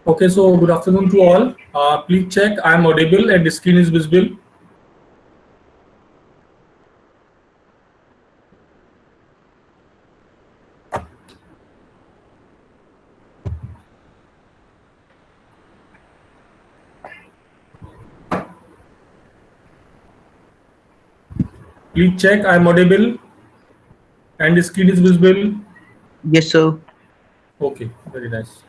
Okay, so good afternoon to all. Please check I am audible and the screen is visible. Please check I am audible and the screen is visible. Yes, sir. Okay, very nice.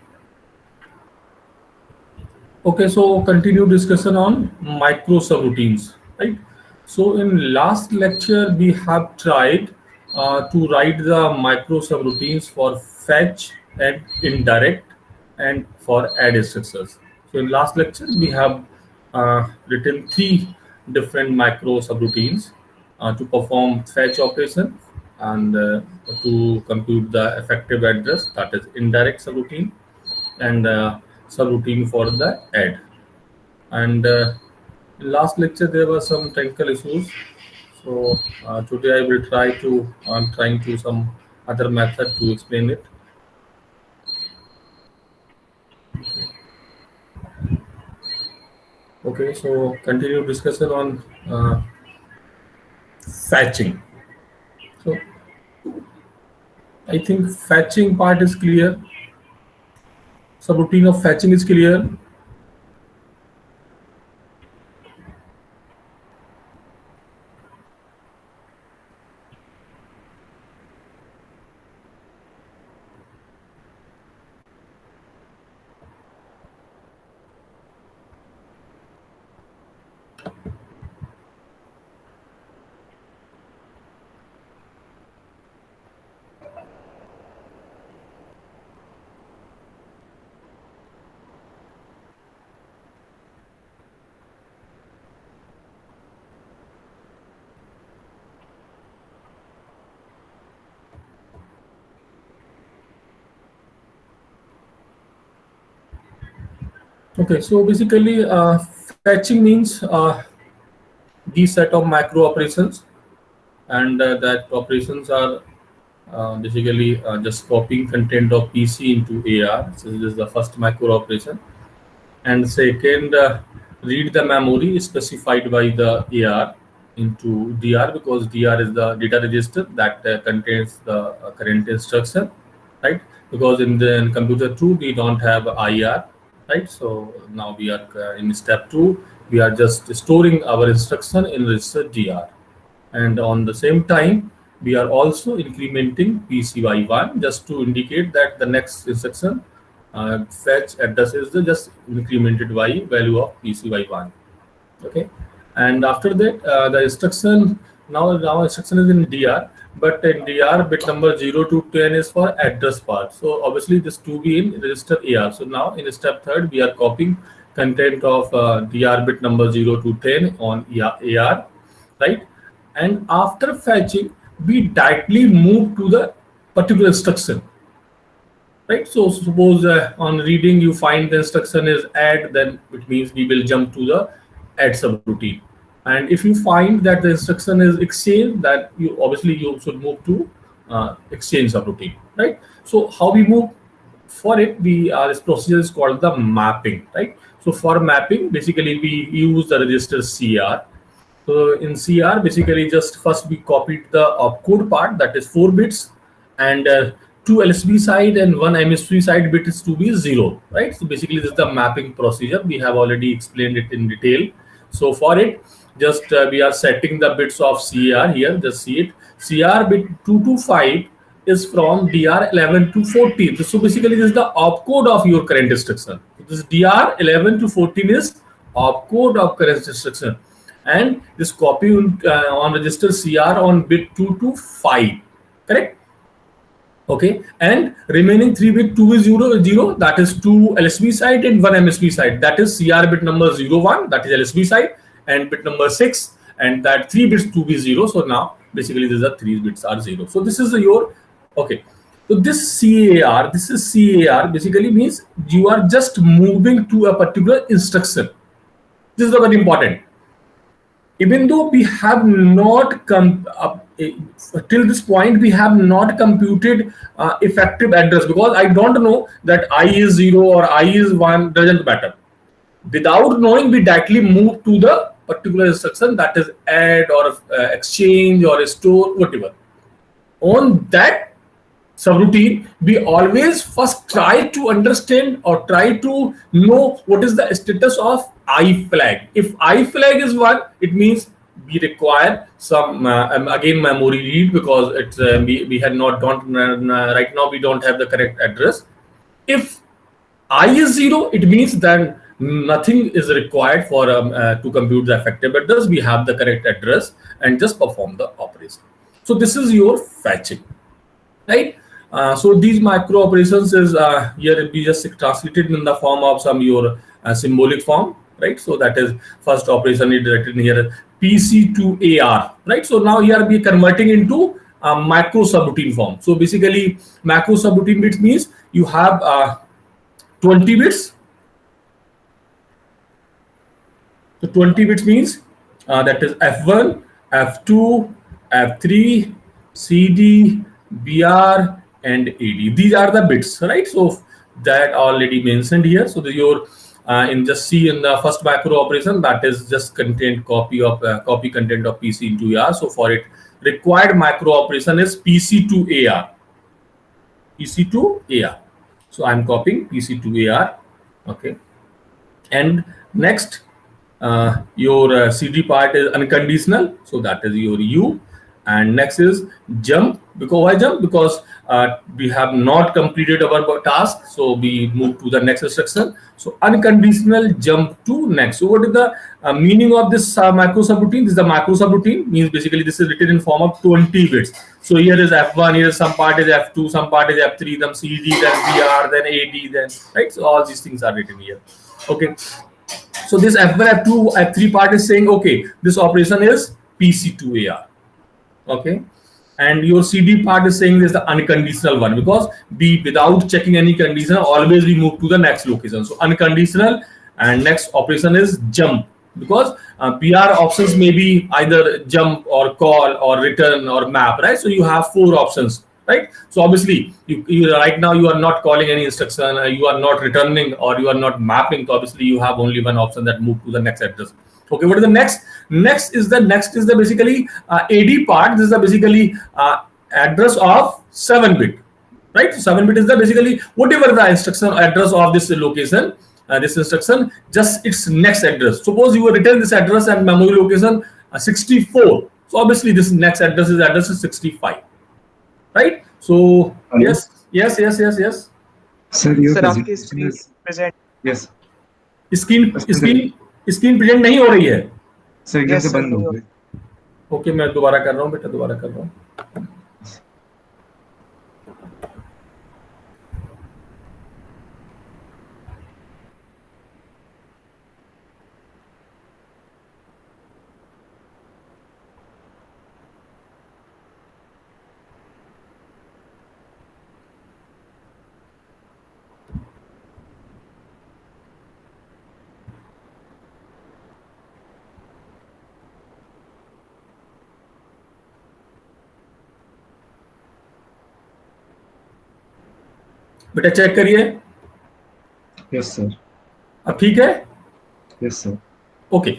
Okay, so continue discussion on micro subroutines, right? So in last lecture we have tried to write the micro subroutines for fetch and indirect and for add instructions. So in last lecture we have written three different micro subroutines to perform fetch operation and to compute the effective address, that is indirect subroutine, and subroutine for the add. And in last lecture there were some technical issues, so today I will try to I'm trying to some other method to explain it. Okay, so continue discussion on fetching. So I think fetching part is clear, subroutine of fetching is clear. Okay, so basically fetching means these set of macro operations, and that operations are basically just copying content of PC into AR. So this is the first macro operation. And second, read the memory specified by the AR into DR, because DR is the data register that contains the current instruction, right? Because in computer 2 we don't have IR, right? So now we are in step 2, we are just storing our instruction in register DR, and on the same time we are also incrementing PCY1 just to indicate that the next instruction fetch address is the just incremented by value of PCY1. Okay, and after that the instruction, now instruction is in DR, but in DR bit number 0 to 10 is for address part, so obviously this to be in register AR. So now in step third we are copying content of DR bit number 0 to 10 on AR, right? And after fetching we directly move to the particular instruction, right? So suppose on reading you find the instruction is add, then it means we will jump to the add subroutine. And if you find that the instruction is exchange, that you obviously you should move to exchange subroutine, right? So how we move for it, we this procedure is called the mapping, right? So for mapping basically we use the register CR. So in CR, basically just first we copied the opcode part, that is 4 bits, and two LSB side and one MSB side bit is to be 0, right? So basically this is the mapping procedure. We have already explained it in detail. So for it, just we are setting the bits of CR here. Just see it. CR bit 2 to 5 is from DR 11 to 14. So basically this is the opcode of your current instruction. This DR 11 to 14 is opcode of current instruction, and this copy on register CR on bit 2 to 5, correct? Okay, and remaining 3 bit 2 is 0, that is 2 LSB side and 1 MSB side, that is CR bit number 01, that is LSB side, and bit number 6, and that 3 bits to be 0. So now basically these are 3 bits are 0. So this is your, okay, so this is CAR basically means you are just moving to a particular instruction. This is very important. Even though we have not till this point we have not computed effective address, because I don't know that I is 0 or I is 1, doesn't matter. Without knowing, we directly move to the particular instruction, that is add or exchange or store, whatever. On that subroutine, we always first try to understand or try to know what is the status of I flag. If I flag is 1, it means we require some again memory read, because it's we had not done right now, we don't have the correct address. If I is 0, it means that nothing is required for to compute the effective address. We have the correct address and just perform the operation. So this is your fetching, right? So these micro operations is here we just translated in the form of some your symbolic form, right? So that is first operation is written here PC to AR, right? So now here we are converting into macro subroutine form. So basically macro subroutine bits means you have 20 bits. So 20 bits means that is F1, F2, F3, CD, BR, and AD. These are the bits, right? So that already mentioned here. So your in just see in the first macro operation, that is just content copy content of PC into AR. So for it, required macro operation is PC to AR. PC to AR. So I'm copying PC to AR. Okay. And next, your CD part is unconditional. So that is your U. And next is jump. Because why jump? Because we have not completed our task, so we move to the next instruction. So unconditional jump to next. So what is the meaning of this macro subroutine? This is the macro subroutine, means basically this is written in form of 20 bits. So here is F1, here some part is F2, some part is F3, then CD, then BR, then AD, then right. So all these things are written here. Okay. So this F1, F2, F3 part is saying, okay, this operation is PC to AR. Okay. And your CD part is saying this is the unconditional one, because without checking any condition, always we move to the next location. So unconditional, and next operation is jump, because PR options may be either jump or call or return or map, right? So you have 4 options, right? So obviously you right now you are not calling any instruction, you are not returning, or you are not mapping. So obviously you have only one option, that move to the next address. Okay, what is the next? Next is the basically AD part. This is the basically address of 7-bit, right? So 7-bit is the basically whatever the instruction address of this location, this instruction, just its next address. Suppose you return this address and memory location 64. So obviously this next address is 65, right? So yes. Sir, your presentation is present. Yes. Screen present नहीं हो रही है sir, एकदम से बंद हो गई. Okay, मैं दोबारा कर रहा हूँ बेटा, दोबारा कर रहा हूँ. बेटा चेक करिए. Yes sir. अब ठीक है. Yes sir. ओके.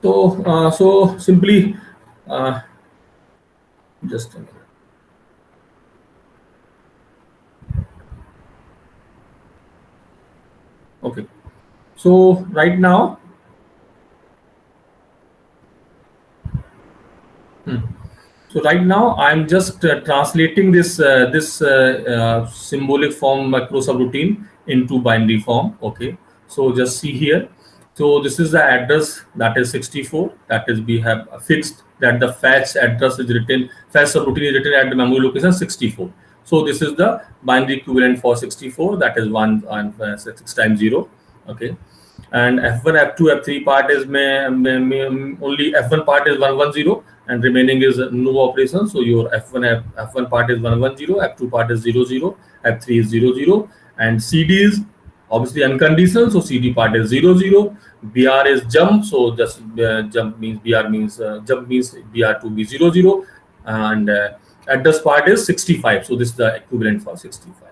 तो so simply just okay, so right now so right now I'm just translating this symbolic form macro subroutine into binary form. Okay, so just see here. So this is the address, that is 64. That is, we have fixed that the fetch address is written, fetch subroutine is written at the memory location 64. So this is the binary equivalent for 64. That is 1 and 6 times 0. Okay, and F1, F2, F3 part is only F1 part is 110, and remaining is no operation. So your F1 part is 110, F2 part is 00, F3 is 00, and CDs obviously unconditional, so CD part is 0 0. BR is jump, so just jump means BR means jump means BR to be 0 0, and address part is 65, so this is the equivalent for 65.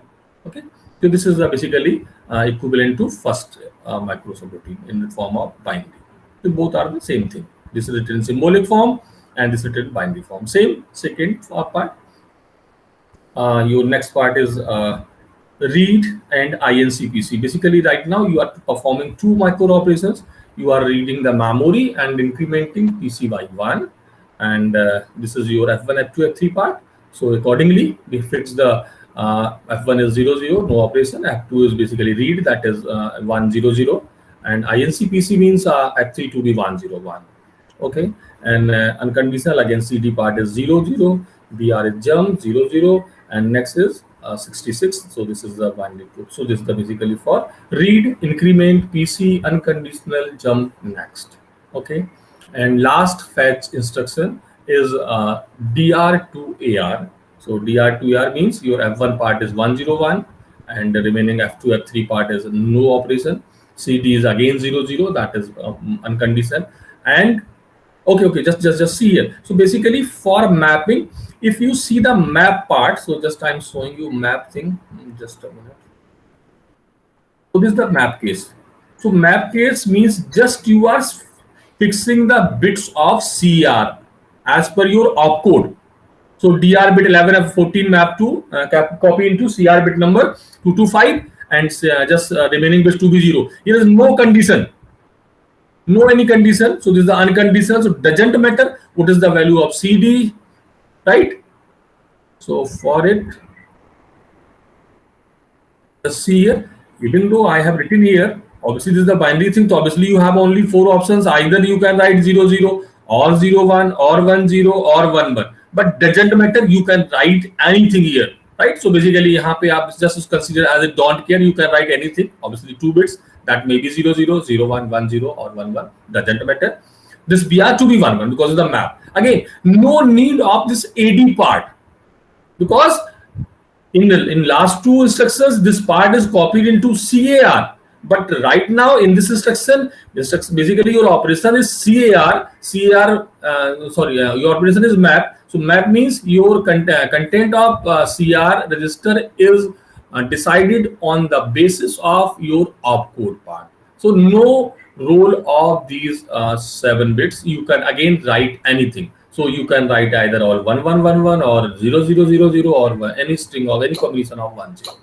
Okay, so this is basically equivalent to first macro subroutine in the form of binary. So both are the same thing. This is written in symbolic form and this is written in binary form. Same. Second part, your next part is read and INCPC. Basically, right now you are performing two micro operations. You are reading the memory and incrementing PC by 1, and this is your F1, F2, F3 part. So accordingly, we fix the F1 is 0 0, no operation. F2 is basically read, that is 1 0 0, and INCPC means F3 to be 1 0 1. Okay, and unconditional, again CD part is 0 0, BR is jump 0 0, and next is 66. So this is the binary code. So this is the basically for read, increment, PC, unconditional, jump, next. Okay, and last fetch instruction is DR to AR. So DR to AR means your F1 part is 1 0 1, and the remaining F2 F3 part is no operation. CD is again 0 0, that is unconditional. And okay, just see here. So basically for mapping, if you see the map part, so just I'm showing you map thing, just a minute. So this is the map case. So map case means just you are fixing the bits of CR as per your opcode. So DR bit 11 of 14 map to copy into CR bit number 225, and just remaining bits to be 0. Here is no condition. No any condition, so this is the unconditional, so doesn't matter what is the value of CD, right? So for it, just see here, even though I have written here, obviously this is the binary thing, so obviously you have only 4 options. Either you can write 0 0 or 0 1 or 1 0 or 1 1, but doesn't matter, you can write anything here, right? So basically यहाँ पे आप just consider as a don't care, you can write anything, obviously 2 bits, that may be 0 0 0 1 1 0 or 1 1, doesn't matter. This BR to be 1 1 because of the map. Again, no need of this AD part, because in last two instructions this part is copied into CAR, but right now in this instruction basically your operation is your operation is map. So map means your content of CR register is decided on the basis of your opcode part. So no role of these 7 bits. You can again write anything. So you can write either all 1 1 1 1 or 0 0 0 0 or any string or any combination of 1 0.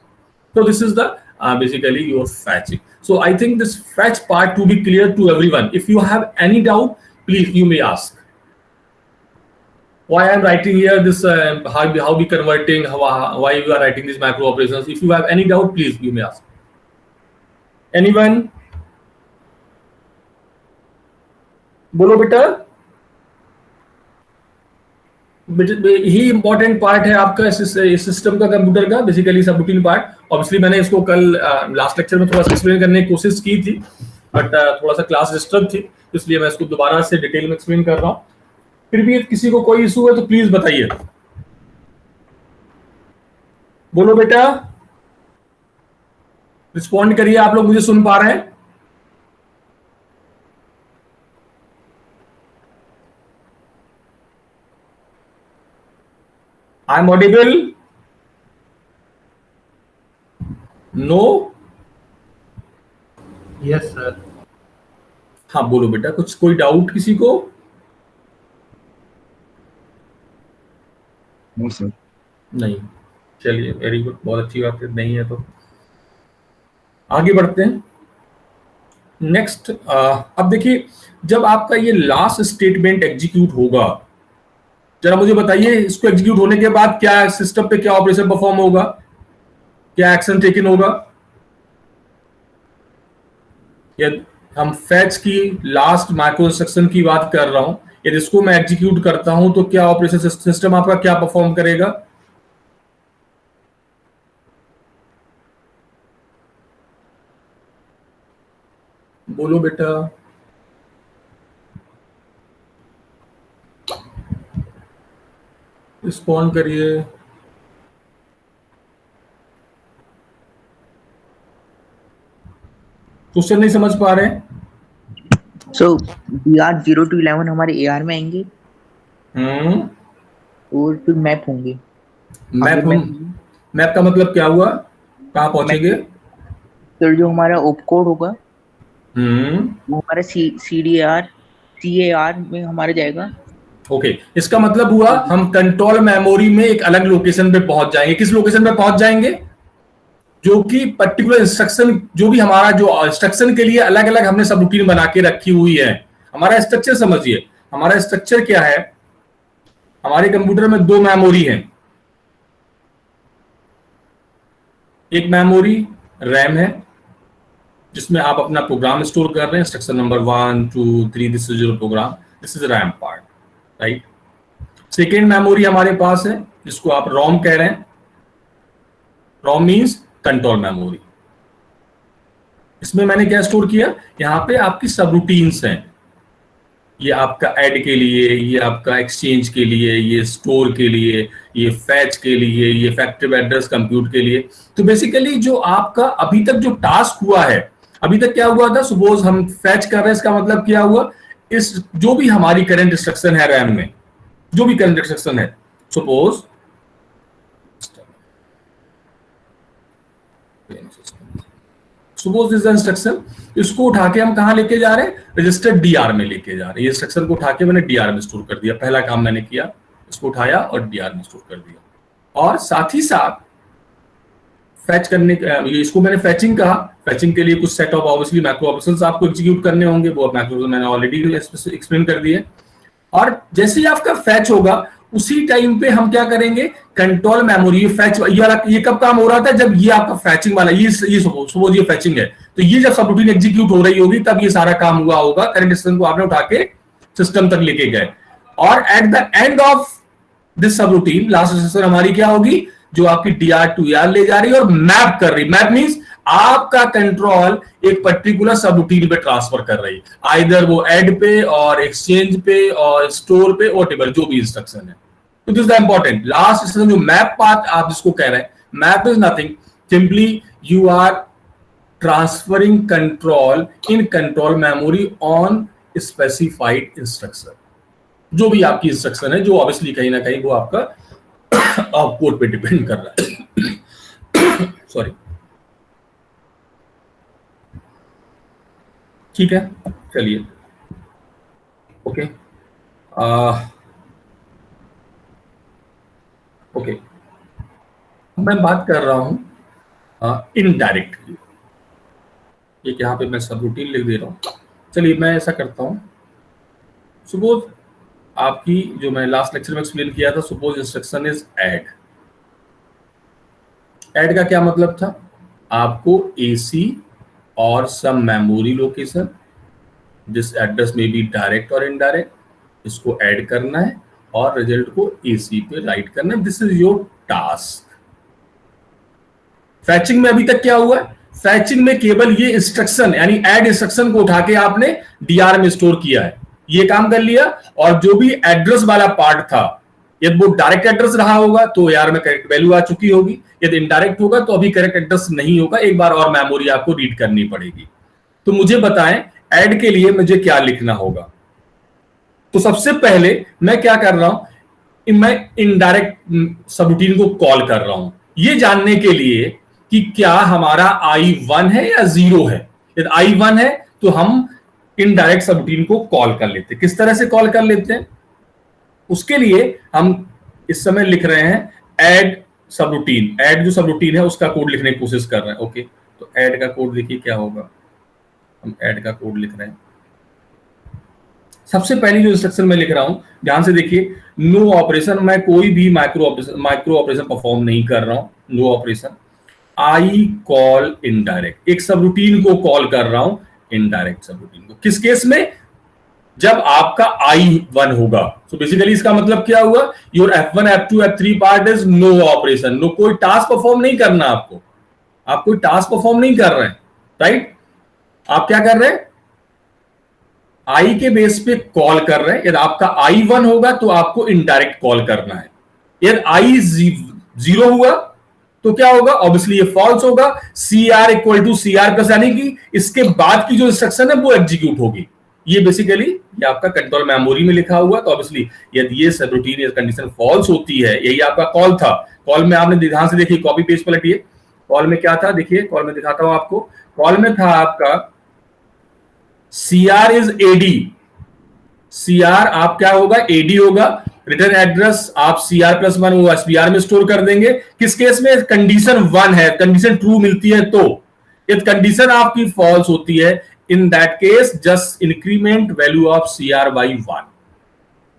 So this is the basically your fetching. So I think this fetch part to be clear to everyone. If you have any doubt, please you may ask. Why I'm writing here this how we converting, why you are writing these macro operations. If you have any doubt, please you may ask. Anyone? बोलो बेटा, ही important part है आपका इस system का, computer का basically subroutine part. Obviously मैंने इसको कल लास्ट लेक्चर में थोड़ा सा एक्सप्लेन करने की कोशिश की थी, बट थोड़ा सा क्लास डिस्टर्ब थी, इसलिए मैं इसको दोबारा से डिटेल में एक्सप्लेन कर रहा हूँ. फिर भी किसी को कोई इशू है तो प्लीज बताइए. बोलो बेटा, रिस्पॉन्ड करिए. आप लोग मुझे सुन पा रहे हैं? I am audible? No? Yes sir. हाँ बोलो बेटा, कुछ कोई डाउट किसी को? No sir. नहीं. चलिए, वेरी गुड, बहुत अच्छी बात है. नहीं है तो आगे बढ़ते हैं. नेक्स्ट, अब देखिए, जब आपका ये लास्ट स्टेटमेंट एग्जीक्यूट होगा, जरा मुझे बताइए इसको एग्जीक्यूट होने के बाद क्या सिस्टम पे क्या ऑपरेशन परफॉर्म होगा, क्या एक्शन टेकन होगा. यदि हम फैच की लास्ट माइक्रो इंस्ट्रक्शन की बात कर रहा हूं, यदि इसको मैं एग्जीक्यूट करता हूं तो क्या ऑपरेशन सिस्टम आपका क्या परफॉर्म करेगा? बोलो बेटा. रिस्पॉन्ड करिए. क्वेश्चन नहीं समझ पा रहे हैं? सो DR 0 to 11 हमारे AR में आएंगे और फिर मैप होंगे। मैप का मतलब क्या हुआ? कहाँ पहुंचेंगे? तो जो हमारा ऑपकोड होगा वो हमारा CAR में हमारे जाएगा। ओके, इसका मतलब हुआ हम कंट्रोल मेमोरी में एक अलग लोकेशन पे पहुंच जाएंगे। किस लोकेशन पे पहुंच जाएंगे? जो कि पर्टिकुलर इंस्ट्रक्शन, जो भी हमारा जो इंस्ट्रक्शन के लिए अलग अलग हमने सब रूटीन बना के रखी हुई है। हमारा स्ट्रक्चर समझिए, हमारा स्ट्रक्चर क्या है? हमारे कंप्यूटर में 2 मेमोरी है। एक मेमोरी रैम है जिसमें आप अपना प्रोग्राम स्टोर कर रहे हैं, instruction number 1 2 3, this is your program, this is RAM part, right. Second memory हमारे पास है जिसको आप रोम कह रहे हैं। ROM means control memory. इसमें मैंने क्या स्टोर किया? यहाँ पे आपकी सब रूटीन्स हैं। ये आपका ऐड के लिए, ये आपका एक्सचेंज के लिए, ये स्टोर के लिए, ये फैच के लिए, ये फैक्टिव एड्रेस कंप्यूट के लिए। तो बेसिकली जो आपका अभी तक जो टास्क हुआ है, अभी तक क्या हुआ था? सपोज हम फैच कर रहे हैं, इसका मतलब क्या हुआ? इस जो भी हमारी करंट इंस्ट्रक्शन है रैम में, जो भी करंट इंस्ट्रक्शन है, सपोज दिस इंस्ट्रक्शन, इसको उठा के हम कहां लेके जा रहे हैं? रजिस्टर DR में लेके जा रहे हैं। ये इंस्ट्रक्शन को उठा के मैंने DR में स्टोर कर दिया। पहला काम मैंने किया, इसको उठाया और DR में स्टोर कर दिया। और साथ ही साथ फैच करने का, इसको मैंने फैचिंग कहा। फैचिंग के लिए कुछ set of obviously macro operations आपको एग्जीक्यूट करने होंगे, वो मैक्रो मैंने ऑलरेडी एक्सप्लेन कर दिए। और जैसे ही आपका फैच होगा उसी टाइम पे हम क्या करेंगे? कंट्रोल मेमोरी फैच, ये कब काम हो रहा था? जब ये आपका फैचिंग वाला, ये सपोज ये फैचिंग है, तो ये जब सब रूटीन एग्जीक्यूट हो रही होगी तब ये सारा काम हुआ होगा। करंट इंस्ट्रक्शन को आपने उठा के सिस्टम तक लेके गए, और at the end of this सब रूटीन लास्ट इंस्ट्रक्शन हमारी क्या होगी? जो आपकी DR to AR ले जा रही है और मैप कर रही। मैप मींस आपका कंट्रोल एक पर्टिकुलर सब रूटीन पे ट्रांसफर कर रही है, आइदर वो ऐड पे और एक्सचेंज पे और स्टोर पे, व्हाटएवर जो भी इंस्ट्रक्शन है। तो this is the important last instruction, जो मैप पाथ आप जिसको कह रहे हैं। Map is nothing, simply you are transferring control in control memory on specified instruction. जो भी आपकी इंस्ट्रक्शन है, जो ऑब्वियसली कहीं ना कहीं वो आपका आउटपुट पे डिपेंड कर रहा है। सॉरी, ठीक है, चलिए, ओके ओके। मैं बात कर रहा हूं इनडायरेक्टली। ये यहाँ पे मैं सब रूटीन लिख दे रहा हूं। चलिए मैं ऐसा करता हूं, सपोज आपकी जो मैं लास्ट लेक्चर में एक्सप्लेन किया था, suppose instruction is add. Add का क्या मतलब था? आपको AC और सम मेमोरी लोकेशन, जिस एड्रेस में भी डायरेक्ट और इनडायरेक्ट, इसको ऐड करना है और रिजल्ट को AC पे राइट करना है। This is your task. फैचिंग में अभी तक क्या हुआ? फैचिंग में केवल ये इंस्ट्रक्शन यानी ऐड इंस्ट्रक्शन को उठा के आपने DR में स्टोर किया है, ये काम कर लिया। और जो भी एड्रेस वाला पार्ट था, यदि वो डायरेक्ट एड्रेस रहा होगा तो AR में करेक्ट वैल्यू आ चुकी होगी, यदि इनडायरेक्ट होगा तो अभी करेक्ट एड्रेस नहीं होगा, एक बार और मेमोरी आपको रीड करनी पड़ेगी। तो मुझे बताएं ऐड के लिए मुझे क्या लिखना होगा? तो सबसे पहले मैं क्या कर रहा हूं? मैं इनडायरेक्ट सबरूटीन को कॉल कर रहा हूं, ये जानने के लिए कि क्या हमारा I1 है या 0 है। यदि I1 है तो हम इनडायरेक्ट सबरूटीन को कॉल कर लेते हैं। किस तरह से कॉल कर लेते हैं? उसके लिए हम इस समय लिख रहे हैं ऐड सबरूटीन। ऐड जो सबरूटीन है उसका कोड लिखने की कोशिश कर रहे हैं। ओके, तो ऐड का कोड देखिए क्या होगा। हम ऐड का कोड लिख रहे हैं। सबसे पहली जो इंस्ट्रक्शन मैं लिख रहा हूं, ध्यान से देखिए, नो ऑपरेशन। मैं कोई भी माइक्रो ऑपरेशन परफॉर्म नहीं कर रहा हूं। No operation, I call indirect. एक सबरूटीन को कॉल कर रहा हूं, इनडायरेक्ट सबरूटीन को। किस केस में? जब आपका I1 होगा। तो बेसिकली इसका मतलब क्या हुआ? Your F1 F2 F3 part is no operation. No, कोई टास्क परफॉर्म नहीं करना आपको। आप कोई टास्क परफॉर्म नहीं कर रहे हैं, राइट? आप क्या कर रहे हैं? I के बेस पे कॉल कर रहे हैं। यदि आपका I1 होगा तो आपको इनडायरेक्ट कॉल करना है। यदि I 0 हुआ तो क्या होगा, ऑब्वियसली ये फॉल्स होगा। CR equal to CR plus, यानी कि इसके बाद की जो इंस्ट्रक्शन है वो एग्जीक्यूट होगी। ये बेसिकली ये आपका कंट्रोल मेमोरी में लिखा हुआ, तो ऑब्वियसली यदि ये सबरूटीन या कंडीशन फॉल्स होती है, यही आपका कॉल था। कॉल में आपने ध्यान से देखिए, कॉपी पेज पलटिए, कॉल में क्या था देखिए, कॉल में दिखाता हूं आपको। कॉल में था आपका CR इज AD, CR आप क्या होगा, AD होगा। रिटर्न एड्रेस आप CR+1 वो SPR में स्टोर कर देंगे। किस केस में, कंडीशन 1 है, कंडीशन ट्रू मिलती है तो। यदि कंडीशन आपकी फॉल्स होती है, in that case just increment value of CR by 1,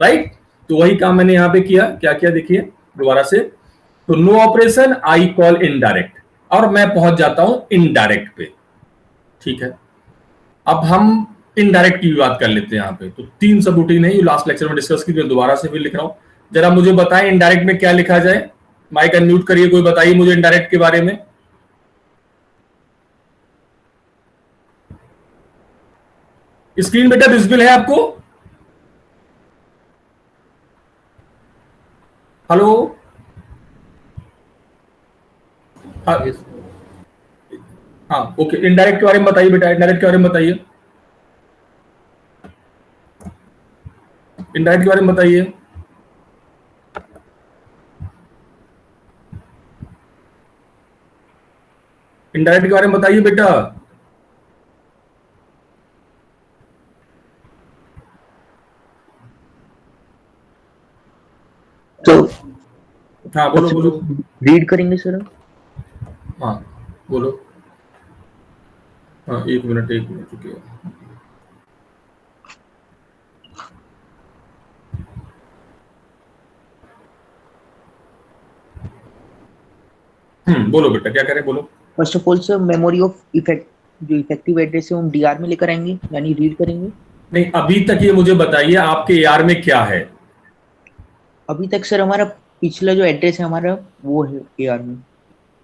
right. तो वही काम मैंने यहां पे किया। क्या किया देखिए दोबारा से, तो no operation, I call indirect, और मैं पहुंच जाता हूं इनडायरेक्ट पे, ठीक है। अब हम इनडायरेक्ट की भी बात कर लेते हैं यहाँ पे। तो 3 सबरूटीन है, ये लास्ट लेक्चर में डिस्कस की, मैं दोबारा से भी लिख रहा हूं। जरा मुझे बताएं इनडायरेक्ट में क्या लिखा जाए। माइक अनम्यूट करिए, कोई बताइए मुझे इनडायरेक्ट के बारे में। स्क्रीन बेटा विजिबल है आपको? हेलो, हाँ ओके, इनडायरेक्ट के बारे में बताइए बेटा, इनडायरेक्ट के बारे में बताइए, इनडायरेक्ट के बारे में बताइए। इनडायरेक्ट के बारे में बताइए बेटा। तो हाँ बोलो बोलो। रीड करेंगे सर। हाँ बोलो। हाँ एक मिनट रुकिए। बोलो बेटा क्या करें, बोलो। First of all sir, memory of effect, जो इफेक्टिव एड्रेस है हम DR में लेकर आएंगे, यानी रीड करेंगे। नहीं, अभी तक ये मुझे बताइए आपके AR में क्या है। अभी तक सर हमारा पिछला जो एड्रेस है हमारा वो है AR में।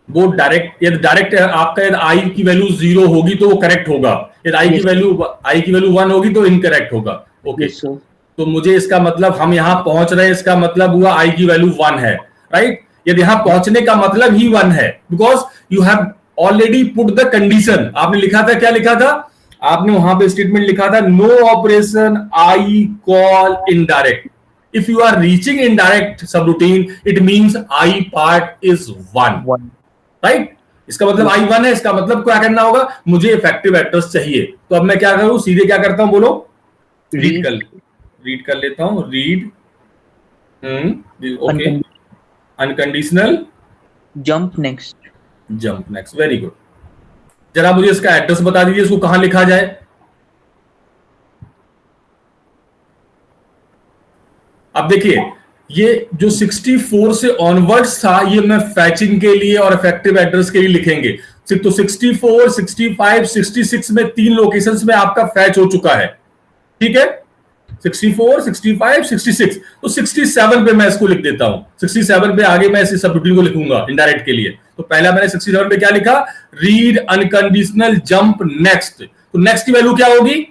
वो डायरेक्ट, यदि डायरेक्ट आपका यदि आई की वैल्यू 0 होगी तो वो करेक्ट होगा, यदि आई की वैल्यू 1 होगी तो इनकरेक्ट होगा। ओके तो मुझे इसका मतलब, हम यहां पहुंच रहे हैं, इसका मतलब हुआ आई की वैल्यू 1 है, राइट। यदि यहां पहुंचने का मतलब ही 1 है, because you have already put the condition. आपने लिखा था, क्या लिखा था आपने वहां पे, स्टेटमेंट लिखा था no operation I call indirect. If you are reaching indirect subroutine, it means I part is 1, right. इसका मतलब आई 1 है, इसका मतलब क्या करना होगा, मुझे इफेक्टिव एड्रेस चाहिए। तो अब मैं क्या करूं, सीधे क्या करता हूं, बोलो। रीड कर लेता हूं, read okay, unconditional jump next, very good. जरा मुझे इसका एड्रेस बता दीजिए, इसको कहां लिखा जाए। अब देखिए, ये जो 64 से ऑनवर्ड्स था, ये मैं फैचिंग के लिए और इफेक्टिव एड्रेस के लिए लिखेंगे। तो 64, 65, 66 में 3 लोकेशंस में आपका फैच हो चुका है, ठीक है। 64, 65, 66, तो 67 पे मैं इसको लिख देता हूं। 67 पे आगे मैं इस सबरूटीन को लिखूंगा इनडायरेक्ट के लिए। तो पहला मैंने 67 पे क्या लिखा, रीड अनकंडीशनल जंप नेक्स्ट। तो नेक्स्ट की वैल्यू क्या होगी,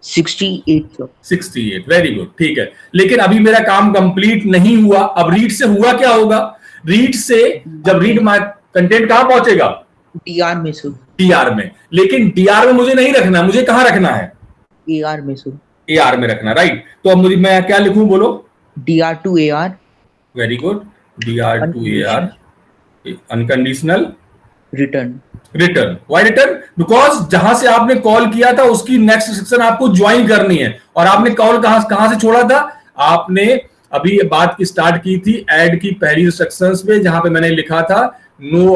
68, वेरी गुड, ठीक है। लेकिन अभी मेरा काम कंप्लीट नहीं हुआ। अब रीड से हुआ क्या होगा, रीड से जब रीड कंटेंट कहां पहुंचेगा, DR में सर, DR में। लेकिन DR में मुझे नहीं रखना, मुझे कहां रखना है, AR में सर, AR में रखना, राइट। तो अब मुझे, मैं क्या लिखूं, बोलो। DR to AR, very good, DR to AR, unconditional return. Why return, because जहां से आपने कॉल किया था उसकी नेक्स्ट सेक्शन आपको ज्वाइन करनी है। और आपने कॉल कहां से छोड़ा था, आपने अभी बात की स्टार्ट की थी ऐड की पहली इंस्ट्रक्शंस पे, जहां पे मैंने लिखा था no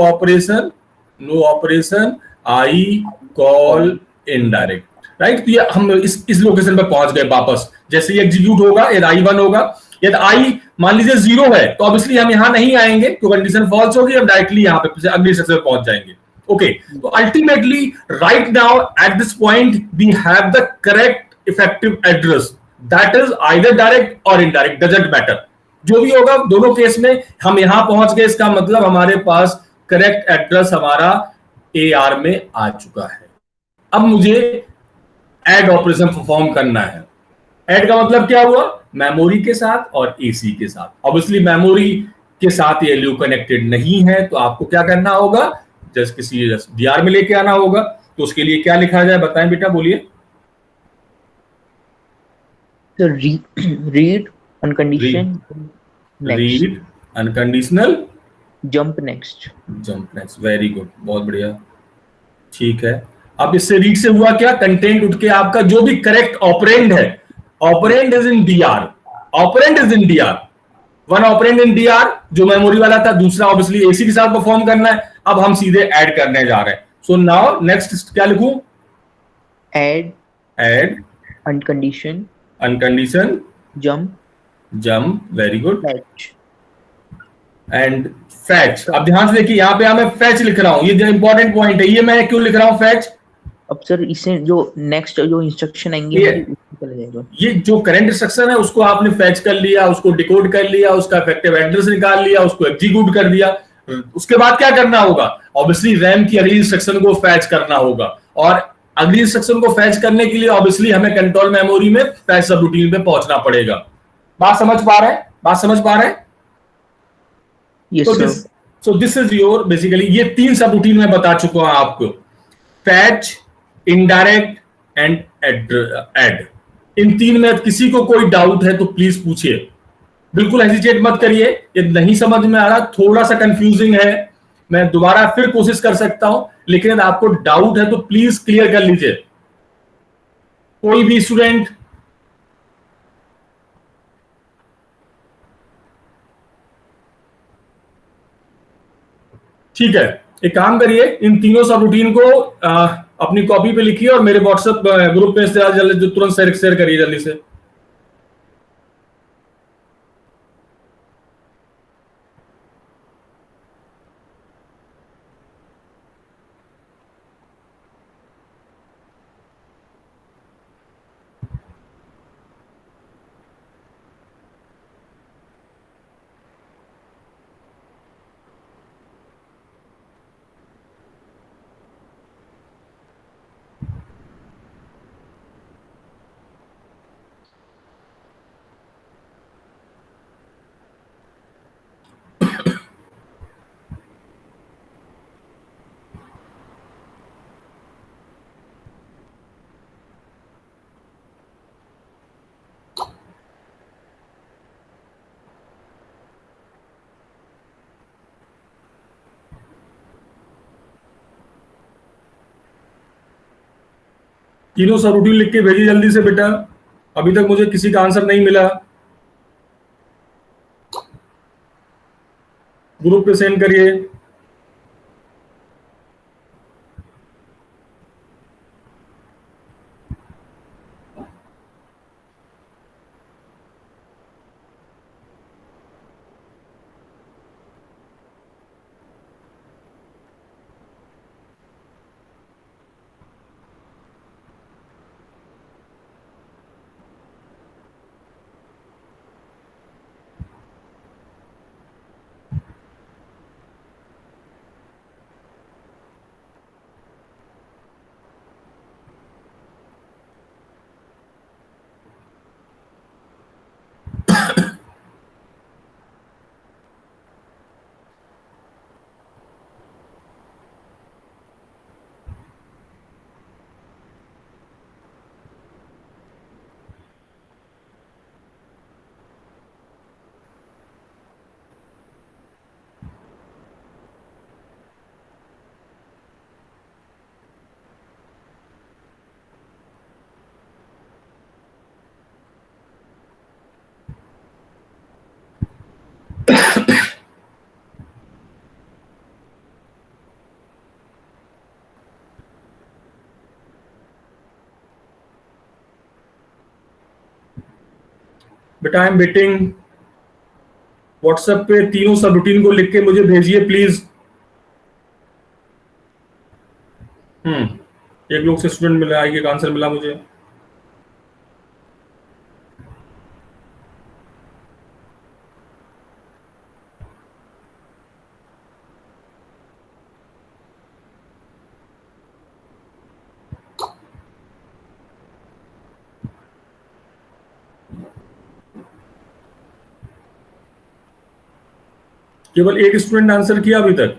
operation I call indirect, right. तो ये हम इस लोकेशन पे पहुंच गए वापस। जैसे ये एग्जीक्यूट होगा, यदि आई 1 होगा, यदि आई मान लीजिए 0 है, तो ऑब्वियसली हम यहां नहीं आएंगे, तो कंडीशन फॉल्स होगी, हम डायरेक्टली यहां पे अगली सेक्शन पे पहुंच जाएंगे। ओके, तो ultimately right now at this point we have the correct effective address, that is either direct और इनडायरेक्ट, डजंट मैटर, जो भी होगा दोनों केस में हम यहां पहुंच गए। इसका मतलब हमारे पास करेक्ट एड्रेस हमारा AR में आ चुका है। अब मुझे ऐड ऑपरेशन परफॉर्म करना है। ऐड का मतलब क्या हुआ, मेमोरी के साथ और AC के साथ। ऑब्वियसली मेमोरी के साथ ये एलयू कनेक्टेड नहीं है तो आपको क्या करना होगा, जस्ट किसी डीआर में लेके आना होगा। तो उसके लिए क्या लिखा जाए, बताएं बेटा, बोलिए। So read uncondition next, read unconditional jump next. Jump next, very good, बहुत बढ़िया, ठीक है। अब इससे रीड से हुआ क्या, कंटेंट उठ के आपका जो भी करेक्ट ऑपरेंड है, operand is in DR, operand is in DR, one operand in DR जो मेमोरी वाला था, दूसरा ऑब्वियसली एसी के साथ परफॉर्म करना है। अब हम सीधे ऐड करने जा रहे हैं। सो नाउ नेक्स्ट क्या लिखूं, Add add uncondition अनकंडीशन jump jump, very good, fetch. And fetch. अब ध्यान से देखिए, यहां पे मैं फैच लिख रहा हूं, ये इंपॉर्टेंट पॉइंट है। ये मैं क्यों लिख रहा हूं फैच, अब सर इससे जो नेक्स्ट जो इंस्ट्रक्शन आएंगे ये- हमारी उसमें चला जाएगा। ये जो करंट इंस्ट्रक्शन है उसको आपने फैच कर लिया, उसको डिकोड कर लिया, उसका इफेक्टिव एड्रेस निकाल लिया, उसको एग्जीक्यूट कर दिया। उसके बाद क्या करना होगा, ऑब्वियसली रैम की अगली इंस्ट्रक्शन को फैच करना होगा, और अगली इंस्ट्रक्शन को फैच करने के लिए ऑब्वियसली हमें कंट्रोल मेमोरी में फैच सबरूटीन पे पहुंचना पड़ेगा। बात समझ पा रहे हैं, बात समझ पा रहे हैं? Yes sir. So this is your basically, ये 3 सब रूटीन मैं बता चुका हूं आपको, फैच, इनडायरेक्ट एंड ऐड। इन 3 में किसी को कोई डाउट है तो प्लीज पूछिए, बिल्कुल हेजिटेट मत करिए। ये नहीं समझ में आ रहा, थोड़ा सा कंफ्यूजिंग है, मैं दोबारा फिर कोशिश कर सकता हूं, लेकिन अगर आपको डाउट है तो प्लीज क्लियर कर लीजिए। कोई भी स्टूडेंट, ठीक है, एक काम करिए, इन तीनों सब रूटीन को अपनी कॉपी पे लिखिए और मेरे व्हाट्सएप ग्रुप पे जल्दी तुरंत शेयर करिए जल्दी से। तीनों सब रूटीन लिख के भेजिए जल्दी से बेटा, अभी तक मुझे किसी का आंसर नहीं मिला। ग्रुप पे सेंड करिए। बेटा आई एम वेटिंग, व्हाट्सएप पे तीनों सब रूटीन को लिख के मुझे भेजिए प्लीज। एक लोग से स्टूडेंट मिला, एक आंसर मिला मुझे। केवल एक स्टूडेंट ने आंसर किया अभी तक?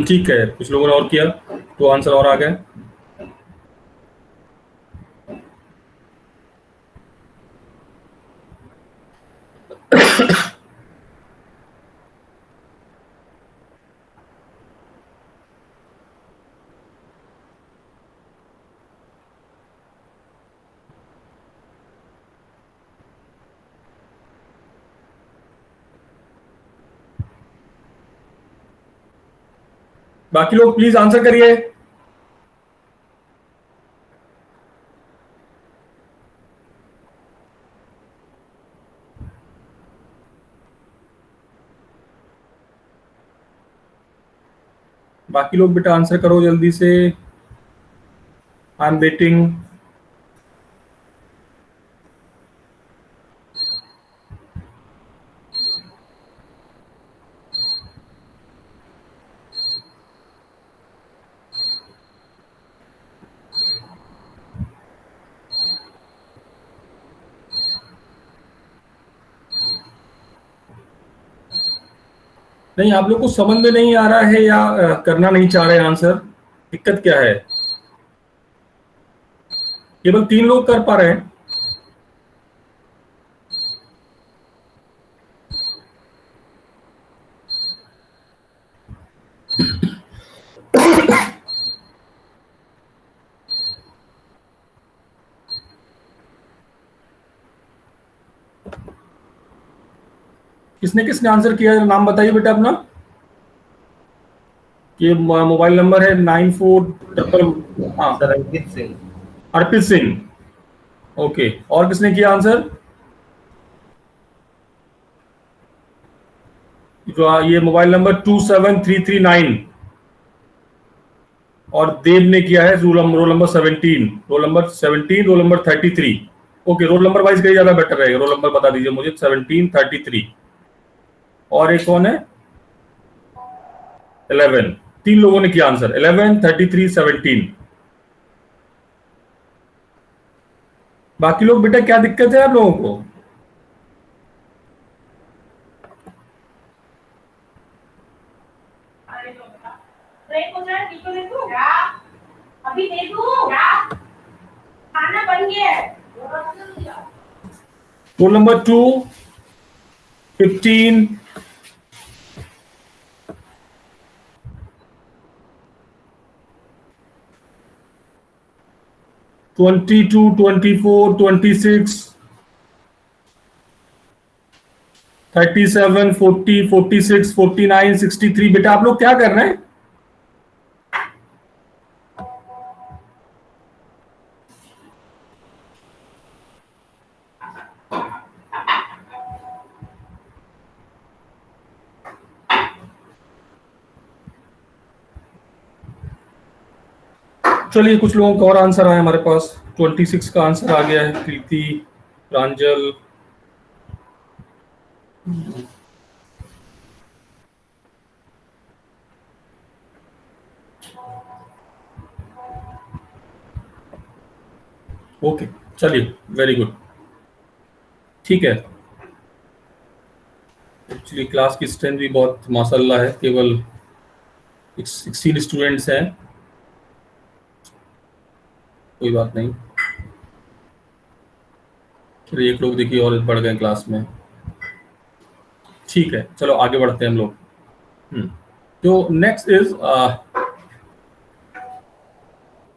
ठीक है, कुछ लोगों ने और किया तो आंसर और आ गए। बाकी लोग प्लीज आंसर करिए। बाकी लोग बेटा आंसर करो जल्दी से, आई एम वेटिंग। नहीं, आप लोग को समझ में नहीं आ रहा है या करना नहीं चाह रहे आंसर? दिक्कत क्या है? केवल 3 लोग कर पा रहे हैं। किसने किसने आंसर किया, नाम बताइए बेटा अपना। ये मोबाइल नंबर है 94 हाँ सर अंकित सिंह। अर्पित सिंह। ओके, और किसने किया आंसर? ये मोबाइल नंबर 27339 और देव ने किया है roll number 17, roll number 33। Okay, roll number wise कहीं ज्यादा बेटर रहेगा। रोल नंबर बता दीजिए मुझे। 1733। और एक कौन है? 11। 3 लोगों ने किया आंसर, 11, 33, 17। बाकी लोग बेटा क्या दिक्कत है आप लोगों को? अभी दे दूं क्या? खाना बन गया है। Roll number 2, 15, 22, 24, 26, 37, 40, 46, 49, 63। बेटा आप लोग क्या कर रहे हैं? चलिए, कुछ लोगों का और आंसर आया हमारे पास। 26 का आंसर आ गया है। प्रीति, प्रांजल, ओके, चलिए, वेरी गुड, ठीक है। एक्चुअली क्लास की स्ट्रेंथ भी बहुत माशाल्लाह है, केवल 16 स्टूडेंट्स हैं। कोई बात नहीं, चलिए एक लोग देखिए और बढ़ गए क्लास में। ठीक है, चलो आगे बढ़ते हैं हम लोग। तो नेक्स्ट इज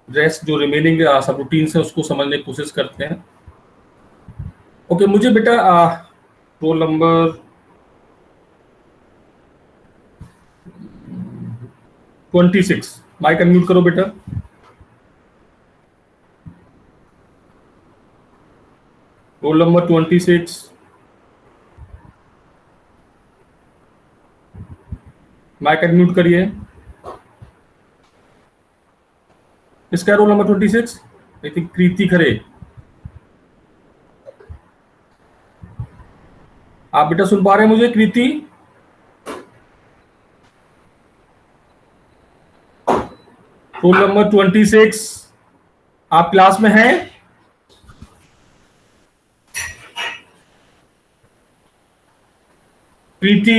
रेस्ट, जो रिमेनिंग सब रूटीन्स है उसको समझने की कोशिश करते हैं। ओके, मुझे बेटा रोल नंबर 26 माइक अनम्यूट करो बेटा। रोल नंबर 26 माइक अनम्यूट करिए। इसका रोल नंबर 26 आई थिंक कृति खरे। आप बेटा सुन पा रहे हैं मुझे कृति? रोल नंबर 26, आप क्लास में हैं? प्रीति,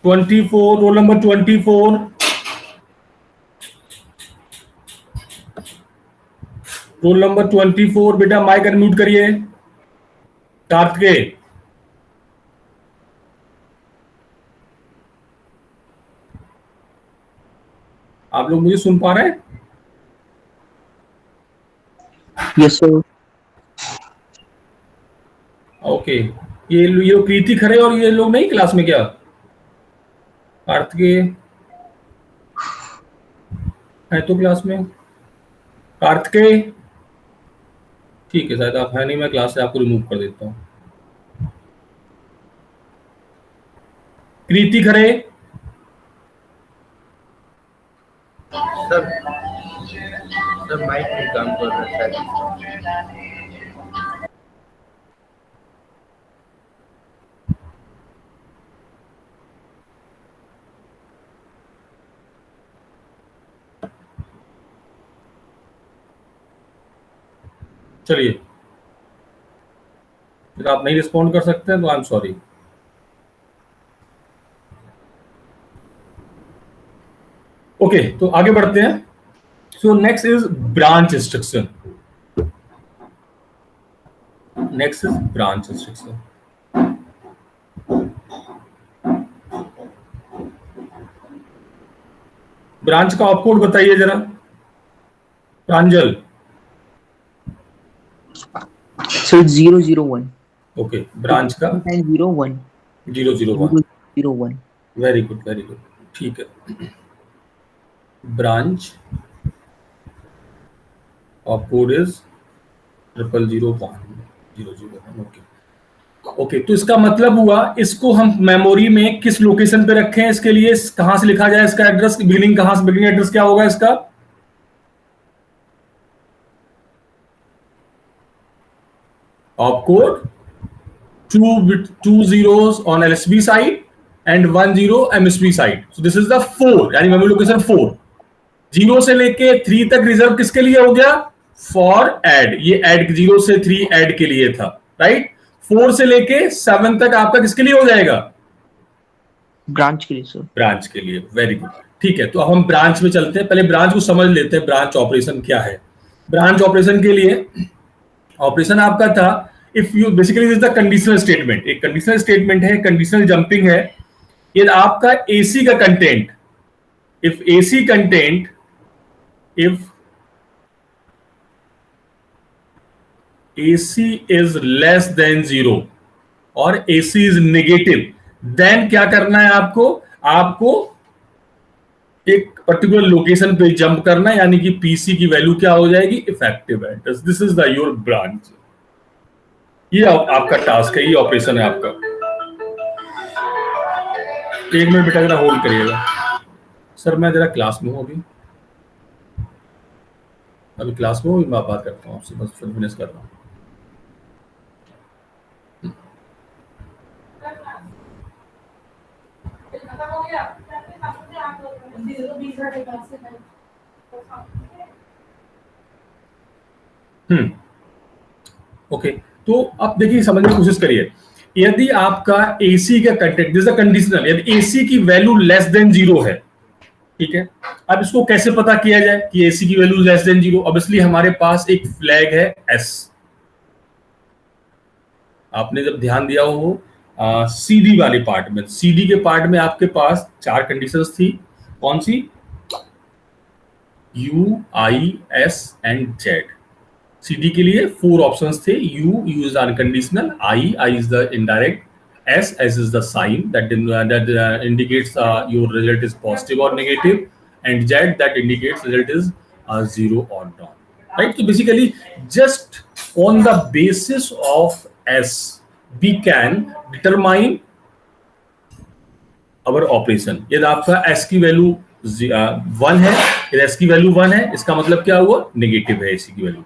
रोल नंबर 24, रोल नंबर 24 बेटा माइक अनम्यूट करिए। कार्तिकेय, आप लोग मुझे सुन पा रहे हैं? Yes sir. ओके, ये प्रीति खरे और ये लोग नहीं क्लास में क्या? कार्तिकेय है तो क्लास में? कार्तिकेय, ठीक है, शायद आप है नहीं, मैं क्लास से आपको रिमूव कर देता हूँ। कृति खरे, सर माइक नहीं काम कर रहा है। चलिए, फिर आप नहीं रिस्पॉन्ड कर सकते हैं तो आई एम सॉरी। ओके, तो आगे बढ़ते हैं। So next is branch instruction. Next is branch instruction. Branch का ऑपकोड बताइए जरा, प्रांजल। सो 001। ओके, ब्रांच का 001 001। 001। वेरी गुड, वेरी गुड, ठीक है। Branch opcode is 0001001। Okay okay, तो इसका मतलब हुआ इसको हम मेमोरी में किस लोकेशन पे रखें, इसके लिए कहां से लिखा जाए इसका एड्रेस, बिगिनिंग कहां से, बिगिनिंग एड्रेस क्या होगा इसका? Opcode 2 zeros on LSB side and 1 0 MSB side. So this is the 4, यानी मेमोरी लोकेशन 4। 0 से लेके 3 तक रिजर्व किसके लिए हो गया? फॉर ऐड, ये ऐड 0 से 3 ऐड के लिए था, राइट। 4 से लेके 7 तक आपका किसके लिए हो जाएगा? ब्रांच के लिए सर। ब्रांच के लिए, वेरी गुड, ठीक है। तो अब हम ब्रांच में चलते हैं, पहले ब्रांच को समझ लेते हैं, ब्रांच ऑपरेशन क्या है। ब्रांच ऑपरेशन के लिए ऑपरेशन आपका था, if you basically this is the conditional statement. एक कंडीशनल स्टेटमेंट है, कंडीशनल जंपिंग है। ये आपका एसी का content, if AC content, if AC is less than 0 और AC is negative, then क्या करना है आपको? आपको एक पर्टिकुलर लोकेशन पे जंप करना है, यानी कि PC की वैल्यू क्या हो जाएगी? Effective address. This is the your branch. ये आपका टास्क है, ये ऑपरेशन है आपका। 1 मिनट बेटा जरा होल्ड करिएगा। सर मैं जरा क्लास में हूँ, अभी क्लास में हूँ, मैं बात करता हूँ आपसे, बस फिनिश कर रहा हूँ। ओके, तो अब देखिए, समझने की कोशिश करिए। यदि आपका AC का कंटेंट, दिस इज कंडीशनल, यदि AC की वैल्यू लेस देन 0 है, ठीक है। अब इसको कैसे पता किया जाए कि AC की वैल्यू लेस देन 0? ऑब्वियसली हमारे पास एक फ्लैग है S। आपने जब ध्यान दिया हो CD वाले पार्ट में, CD के पार्ट में आपके पास 4 कंडीशंस थी। कौन सी? U, I, S and Z। CD के लिए 4 ऑप्शंस थे। U is unconditional, I is the indirect, S is the sign that indicates your result is positive or negative, and Z that indicates result is 0 or not, right? So basically just on the basis of S we can determine our operation। यदि आपका S की value 1 है, यदि S की value 1 है, इसका मतलब क्या हुआ? नेगेटिव है AC की वैल्यू,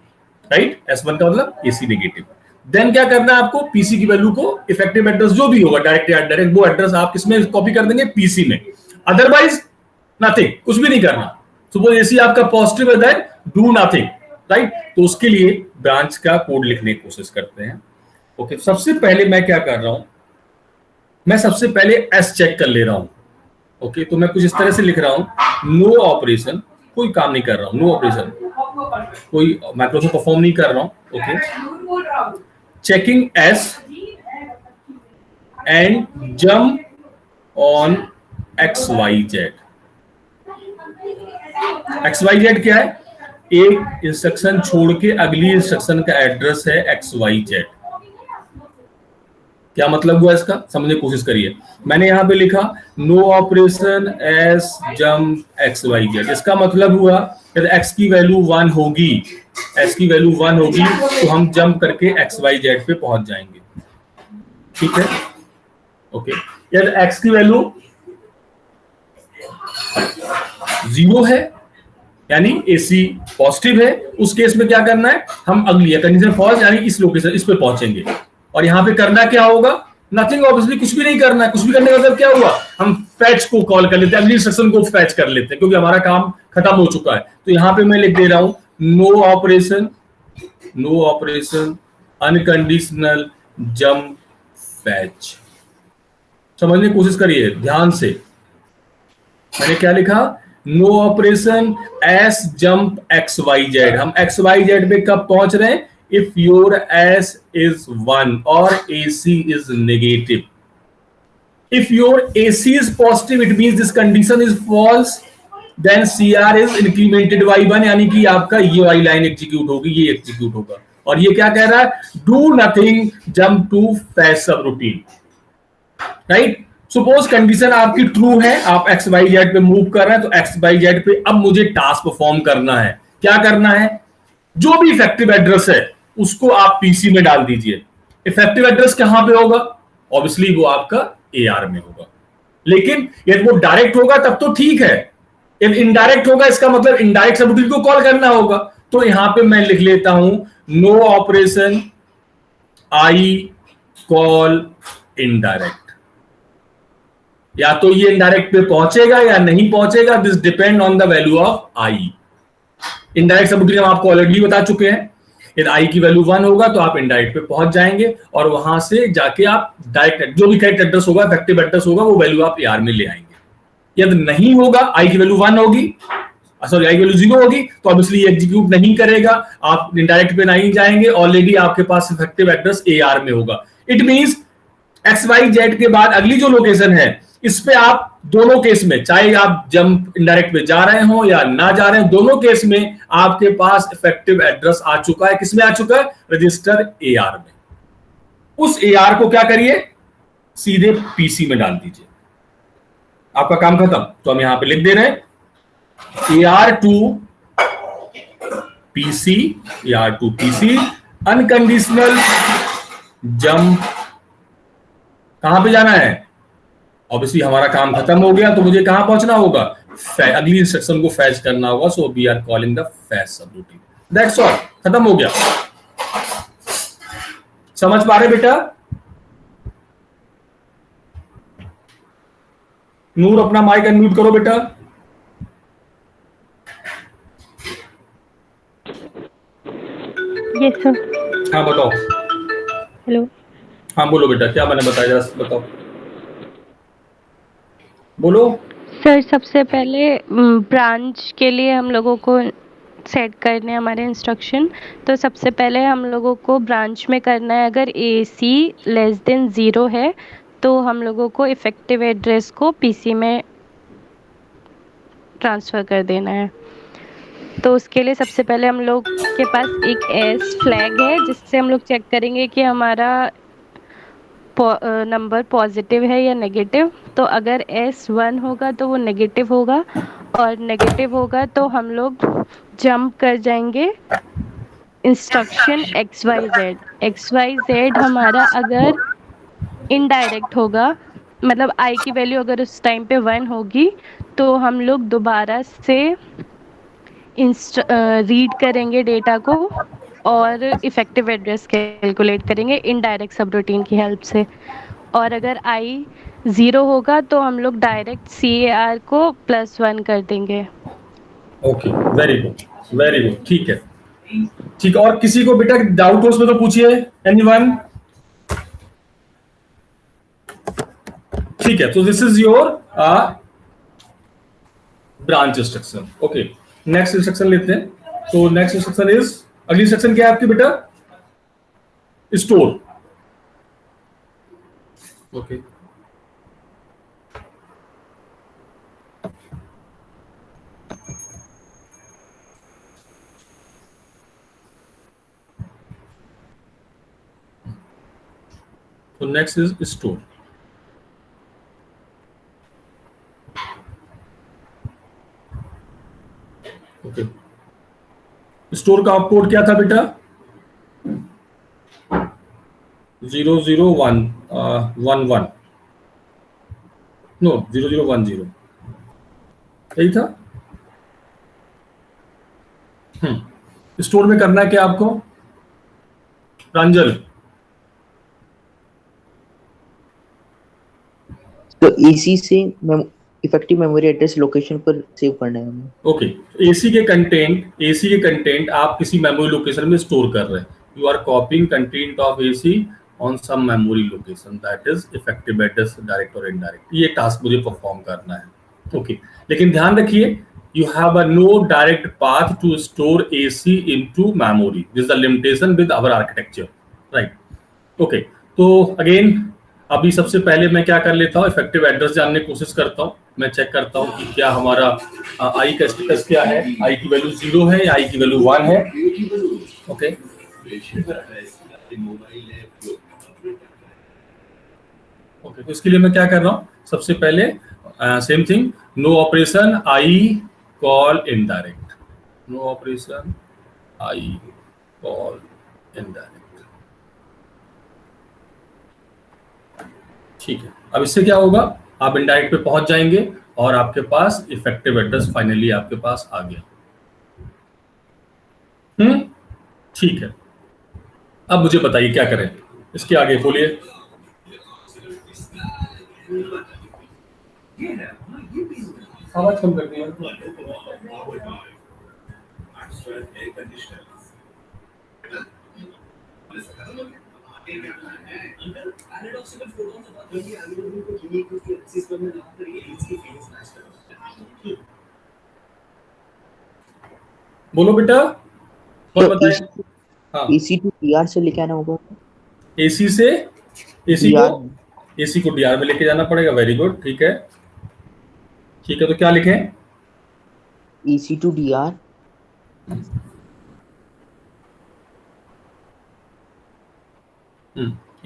राइट। S1 का मतलब AC नेगेटिव। देन क्या करना है आपको? PC की वैल्यू को, इफेक्टिव एड्रेस जो भी होगा, डायरेक्ट या डायरेक्ट, वो एड्रेस आप किसमें कॉपी कर देंगे? PC में। अदरवाइज नथिंग, कुछ भी नहीं करना। सपोज एसी आपका पॉजिटिव है, देन डू नथिंग, राइट। तो उसके लिए ब्रांच का कोड लिखने की कोशिश करते हैं। ओके, सबसे पहले मैं क्या कर रहा हूं, मैं सबसे पहले एस चेक कर ले रहा हूं। ओके, तो मैं कुछ इस तरह से लिख रहा हूं, नो ऑपरेशन, कोई काम नहीं कर रहा हूं, नो ऑपरेशन, कोई मैक्रो से परफॉर्म नहीं कर रहा हूं। Okay, checking S and jump on X Y Z. X Y Z क्या है, एक इंस्ट्रक्शन छोड़ के अगली इंस्ट्रक्शन का एड्रेस है एक्स वाई जेड। क्या मतलब हुआ इसका, समझने की कोशिश करिए। मैंने यहां पे लिखा no operation S jump X Y Z, इसका मतलब हुआ यदि एक्स की वैल्यू 1 होगी, एक्स की वैल्यू 1 होगी तो हम जंप करके एक्स वाई जेड पे पहुंच जाएंगे। ठीक है, ओके। यदि एक्स की वैल्यू 0 है यानी एसी पॉजिटिव है, उस केस में क्या करना है, हम अगली कंडीशन फॉल्स यानी इस लोकेशन, इस पे पहुंचेंगे। और यहां पे करना क्या होगा, नथिंग, ऑब्वियसली कुछ भी नहीं करना है। कुछ भी करने का मतलब क्या हुआ, हम फैच को कॉल कर लेते हैं, अगली इंस्ट्रक्शन को फैच कर लेते हैं, क्योंकि हमारा काम खत्म हो चुका है। तो यहां पे मैं लिख दे रहा हूं no operation, no operation unconditional jump fetch. समझने की कोशिश करिए ध्यान से। मैंने क्या लिखा, no operation S jump X Y Z. हम एक्स वाई जेड पे कब पहुंच रहे हैं, इफ योर एस इज 1 और AC is negative. If your AC is positive, it means this condition is false. Then CR is incremented by 1, यानी कि आपका ये वाली लाइन एग्जीक्यूट होगी, ये एग्जीक्यूट होगा। और ये क्या कह रहा है, do nothing jump to fetch subroutine, right. Suppose condition आपकी ट्रू है, आप एक्स वाई जेड पे मूव कर रहे हैं, तो एक्स वाई जेड पे अब मुझे टास्क परफॉर्म करना है। क्या करना है, जो भी इफेक्टिव एड्रेस है उसको आप पीसी में डाल दीजिए। इफेक्टिव एड्रेस कहां पे होगा, ऑब्वियसली वो आपका AR में होगा। लेकिन यदि वो डायरेक्ट होगा तब तो ठीक है, यदि इनडायरेक्ट होगा इसका मतलब इनडायरेक्ट सबरूटीन को कॉल करना होगा। तो यहां पे मैं लिख लेता हूं no operation I call indirect. या तो ये इनडायरेक्ट पे पहुंचेगा या नहीं पहुंचेगा, this depend on the value of I. Indirect subroutine हम आपको ऑलरेडी बता चुके हैं, यदि आई की वैल्यू 1 होगा तो आप इनडायरेक्ट पे पहुंच जाएंगे और वहां से जाके आप डायरेक्ट जो भी करेक्ट एड्रेस होगा, इफेक्टिव एड्रेस होगा, वो वैल्यू आप AR में ले आएंगे। यदि नहीं होगा, आई की वैल्यू 1 होगी, सॉरी आई की वैल्यू 0 होगी, तो ऑब्वियसली एग्जीक्यूट नहीं करेगा, आप इनडायरेक्ट पे नहीं जाएंगे, ऑलरेडी आपके पास इफेक्टिव एड्रेस AR में होगा। It means X Y Z के बाद अगली जो लोकेशन है, इस पे आप दोनों केस में, चाहे आप जंप इनडायरेक्ट पे जा रहे हो या ना जा रहे हो, दोनों केस में आपके पास इफेक्टिव एड्रेस आ चुका है। किसमें आ चुका है, रजिस्टर AR में। उस AR को क्या करिए, सीधे PC में डाल दीजिए, आपका काम खत्म। तो हम यहां पे लिख दे रहे हैं AR to PC, unconditional jump. कहां पे जाना है, ऑब्वियसली हमारा काम खत्म हो गया, तो मुझे कहां पहुंचना होगा, अगली इंस्ट्रक्शन को फैच करना होगा। So we are calling the fetch subroutine, that's all, खत्म हो गया। समझ पा रहे बेटा? नूर अपना माइक अनम्यूट करो बेटा। Yes sir. हाँ बताओ। हेलो। हाँ बोलो बेटा, क्या मैंने बताया, बताओ बोलो। सर सबसे पहले ब्रांच के लिए हम लोगों को सेट करने हमारे इंस्ट्रक्शन, तो सबसे पहले हम लोगों को ब्रांच में करना है, अगर AC लेस देन 0 है तो हम लोगों को इफ़ेक्टिव एड्रेस को PC में ट्रांसफ़र कर देना है। तो उसके लिए सबसे पहले हम लोग के पास एक S फ्लैग है, जिससे हम लोग चेक करेंगे कि हमारा नंबर पॉजिटिव है या नेगेटिव। तो अगर S 1 होगा तो वो नेगेटिव होगा, और नेगेटिव होगा तो हम लोग जंप कर जाएंगे इंस्ट्रक्शन XYZ हमारा अगर इनडायरेक्ट होगा, मतलब I की वैल्यू अगर उस टाइम पे 1 होगी, तो हम लोग दोबारा से रीड करेंगे डेटा को और इफ़ेक्टिव एड्रेस कैलकुलेट करेंगे इनडायरेक्ट सबरूटीन की हेल्प से। और अगर आई 0 होगा तो हम लोग डायरेक्ट CAR को +1 कर देंगे। ओके, वेरी गुड, ठीक है। ठीक है, और किसी को बेटा डाउट हो उसमें तो पूछिए, एनीवन? ठीक है, तो this is your branch instruction. Okay, next instruction लेते हैं। तो नेक्स्ट इंस्ट्रक्शन इज, अगली इंस्ट्रक्शन क्या है आपकी बेटा? स्टोर। ओके, तो next is store. Okay, store का कोड क्या था बेटा? 0011 नो 0010 यही था। स्टोर में करना है क्या आपको प्रांजल? तो एसी से इफेक्टिव मेमोरी एड्रेस लोकेशन पर सेव करना है हमें। ओके, एसी के कंटेंट आप किसी मेमोरी लोकेशन में स्टोर कर रहे हैं। You are copying content of AC on some memory location, that is effective address, direct और इनडायरेक्ट। ये टास्क मुझे परफॉर्म करना है। ओके, लेकिन ध्यान रखिए, you have a no direct path to store AC into memory. This is the limitation with our architecture, right? Okay, तो again अभी सबसे पहले मैं क्या कर लेता हूँ, इफेक्टिव एड्रेस जानने की कोशिश करता हूँ। मैं चेक करता हूँ कि क्या हमारा आई का स्टेटस क्या है, आई की वैल्यू 0 है या आई की वैल्यू 1 है। ओके, ओके, तो इसके लिए मैं क्या कर रहा हूँ, सबसे पहले same thing, no operation I call indirect, no operation I call indirect. ठीक है, अब इससे क्या होगा, आप इनडायरेक्ट पे पहुंच जाएंगे और आपके पास इफेक्टिव एड्रेस फाइनली आपके पास आ गया। ठीक है, अब मुझे बताइए क्या करें, इसके आगे बोलिए। आवाज कम कर दिया। बोलो बेटा, कौन बताए? हाँ, एसी टू डीआर से लेके आना होगा। एसी से एसी को डीआर में लेके जाना पड़ेगा। वेरी गुड, ठीक है, ठीक है, तो क्या लिखें? AC to DR,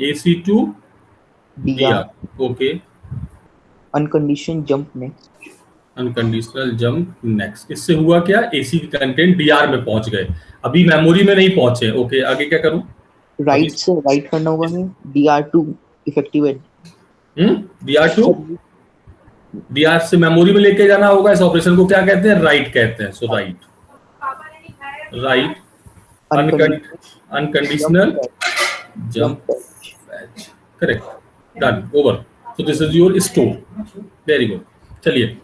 AC to DR. Okay, uncondition jump next, unconditional jump next. इससे हुआ क्या, एसी के कंटेंट डीआर में पहुंच गए, अभी मेमोरी में नहीं पहुंचे। ओके, आगे क्या करूं? राइट से राइट करना होगा हमें, डीआर टू इफेक्टिव डीआर से मेमोरी में लेके जाना होगा। इस ऑपरेशन को क्या कहते हैं? राइट कहते हैं। So right unconditional jump fetch, correct, done, over. So this is your store. Very good, चलिए,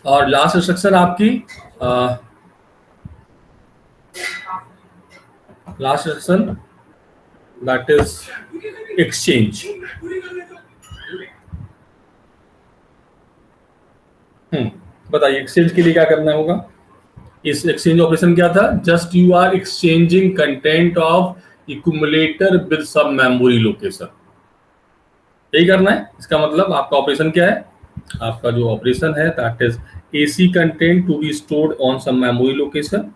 और लास्ट इंस्ट्रक्शन आपकी last instruction that is exchange. बताइए एक्सचेंज के लिए क्या करना होगा? इस एक्सचेंज ऑपरेशन क्या था? Just you are exchanging content of accumulator with some memory location, यही करना है। इसका मतलब आपका ऑपरेशन क्या है? आपका जो ऑपरेशन है that is AC content to be stored on some memory location,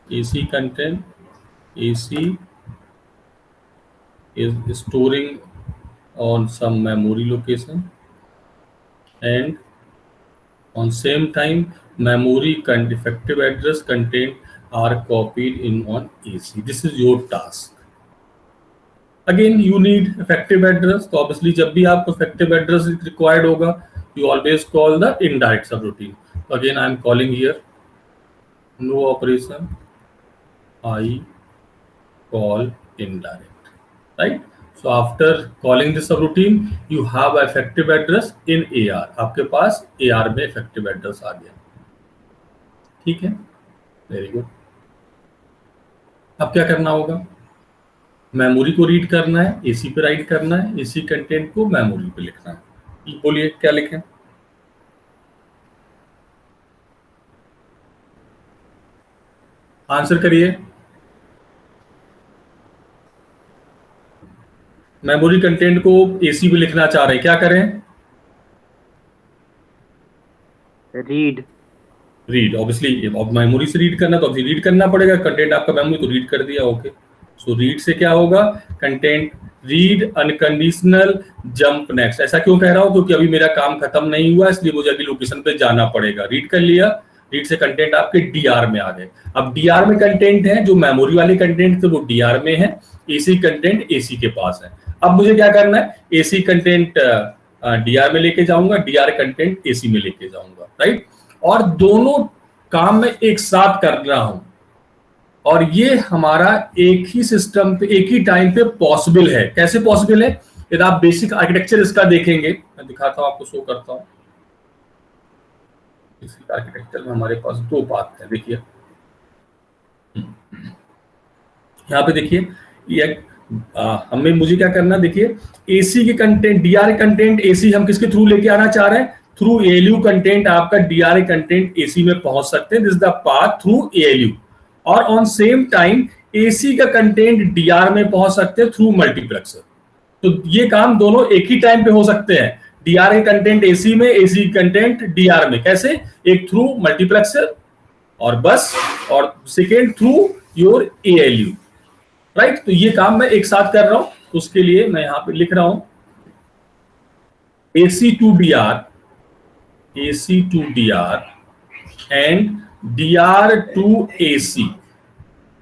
AC content, AC is storing on some memory location, and on same time memory effective address content are copied in on AC. This is your task. Again you need effective address, तो obviously जब भी आपको effective address required होगा, you always call the indirect subroutine. So again I am calling here no operation I call indirect, right? So after calling this subroutine, you have effective address in AR. आपके पास AR में effective address आ गया, ठीक है, very good. अब क्या करना होगा, memory को रीड करना है, AC पे राइट करना है, AC कंटेंट को मेमोरी पे लिखना है। बोलिए क्या लिखें? आंसर करिए। मेमोरी कंटेंट को AC पे लिखना चाह रहे हैं, क्या करें? रीड ऑब्वियसली, अब मेमोरी से रीड करना तो ऑब्वियसली रीड करना पड़ेगा, कंटेंट आपका मेमोरी तो रीड कर दिया, ओके। सो रीड से क्या होगा, content read unconditional jump next. ऐसा क्यों कह रहा हूं, क्योंकि अभी मेरा काम खत्म नहीं हुआ, इसलिए मुझे अगली लोकेशन पे जाना पड़ेगा। रीड कर लिया, रीड से कंटेंट आपके डीआर में आ गए। अब डीआर में कंटेंट है, जो मेमोरी वाले कंटेंट थे वो डीआर में है, एसी कंटेंट एसी के पास है। अब मुझे क्या करना है, एसी कंटेंट डीआर में लेके जाऊंगा, डीआर कंटेंट एसी में लेके जाऊंगा, राइट। और दोनों काम में एक साथ कर रहा हूं, और ये हमारा एक ही सिस्टम पे एक ही टाइम पे पॉसिबल है। कैसे पॉसिबल है, यदि आप बेसिक आर्किटेक्चर इसका देखेंगे, मैं दिखाता हूं आपको, शो करता हूं। बेसिक आर्किटेक्चर में हमारे पास दो पाथ है, देखिए यहाँ पे देखिए, ये हमें मुझे क्या करना, देखिए एसी के कंटेंट डीआर कंटेंट एसी हम किसके थ्रू लेके आना चाह रहे हैं, थ्रू एएलयू कंटेंट आपका डीआर कंटेंट एसी में पहुंच सकते हैं, this is the path through ALU. और ऑन सेम टाइम एसी का कंटेंट डीआर में पहुंच सकते हैं थ्रू मल्टीप्लेक्सर। तो ये काम दोनों एक ही टाइम पे हो सकते हैं, डीआर के कंटेंट एसी में, एसी कंटेंट डीआर में। कैसे, एक थ्रू मल्टीप्लेक्सर और बस, और second through your ALU, right. तो ये काम मैं एक साथ कर रहा हूं, तो उसके लिए मैं यहां पे लिख रहा हूं AC to DR and DR to AC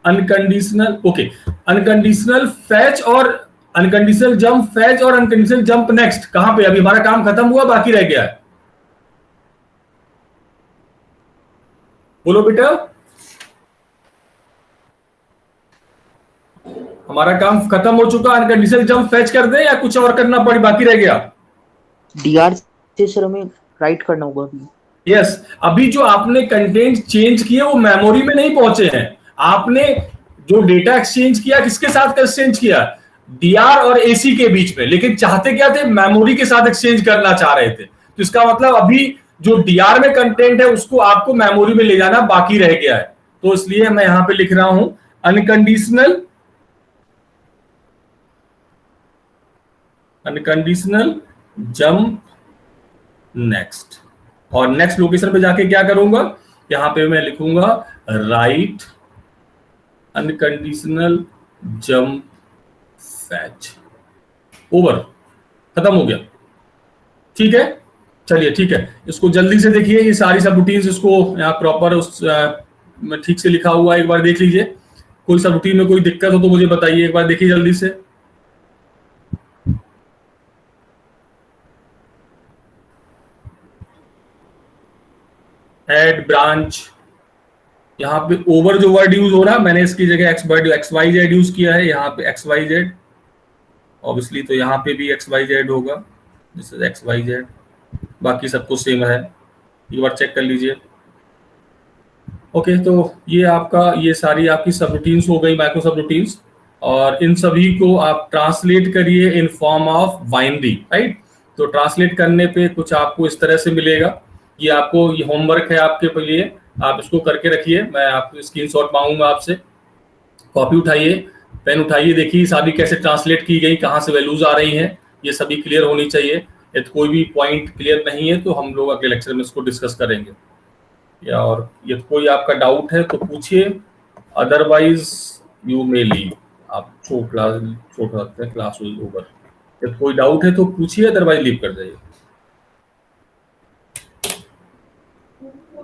unconditional, okay, unconditional fetch और अनकंडीशनल जंप फैच और अनकंडीशनल जंप नेक्स्ट। कहां पे, अभी हमारा काम खत्म हुआ, बाकी रह गया है, बोलो बेटा। हमारा काम खत्म हो चुका, अनकंडीशनल जंप फैच कर दे या कुछ और करना पड़ी, बाकी रह गया? डीआर से सर हमें राइट करना होगा। यस, अभी जो आपने कंटेंट चेंज किए वो मेमोरी में नहीं पहुंचे हैं, आपने जो डेटा एक्सचेंज किया किसके साथ एक्सचेंज किया, डीआर और एसी के बीच में, लेकिन चाहते क्या थे, मेमोरी के साथ एक्सचेंज करना चाह रहे थे। तो इसका मतलब अभी जो डीआर में कंटेंट है उसको आपको मेमोरी में ले जाना बाकी रह गया है। तो इसलिए मैं यहां पे लिख रहा हूं अनकंडीशनल जंप नेक्स्ट। और नेक्स्ट लोकेशन पे जाके क्या करूंगा, यहां पे मैं लिखूंगा right unconditional jump fetch, over, खत्म हो गया, ठीक है। चलिए ठीक है, इसको जल्दी से देखिए, ये सारी सब रूटीन्स इसको यहाँ प्रॉपर उस ठीक से लिखा हुआ है, एक बार देख लीजिए। कोई सब रूटीन में कोई दिक्कत हो तो मुझे बताइए, एक बार देखिए जल्दी से। एड ब्रांच, यहाँ पे ओवर जो वर्ड यूज हो रहा है, मैंने इसकी जगह XYZ यूज किया है, यहाँ पे XYZ ऑब्वियसली, तो यहाँ पे भी XYZ होगा, दिस इज XYZ, बाकी सबको सेम है, एक बार चेक कर लीजिए। ओके, तो ये आपका, ये सारी आपकी सब रूटीन्स हो गई, माइक्रो सब रूटीन्स, और इन सभी को आप ट्रांसलेट करिए in form of binary, right. तो ट्रांसलेट करने पे कुछ आपको इस तरह से मिलेगा। ये आपको, ये होमवर्क है आपके लिए, आप इसको करके रखिए, मैं आपको स्क्रीनशॉट मांगूंगा आपसे, कॉपी उठाइए, पेन उठाइए, देखिए सारी कैसे ट्रांसलेट की गई, कहाँ से वैल्यूज आ रही हैं, ये सभी क्लियर होनी चाहिए। यदि कोई भी पॉइंट क्लियर नहीं है तो हम लोग अगले लेक्चर में इसको डिस्कस करेंगे, या और यदि कोई आपका डाउट है तो पूछिए, अदरवाइज यू मे लीव। आप क्लास इज ओवर, यदि कोई डाउट है तो पूछिए, अदरवाइज लीव कर जाइए।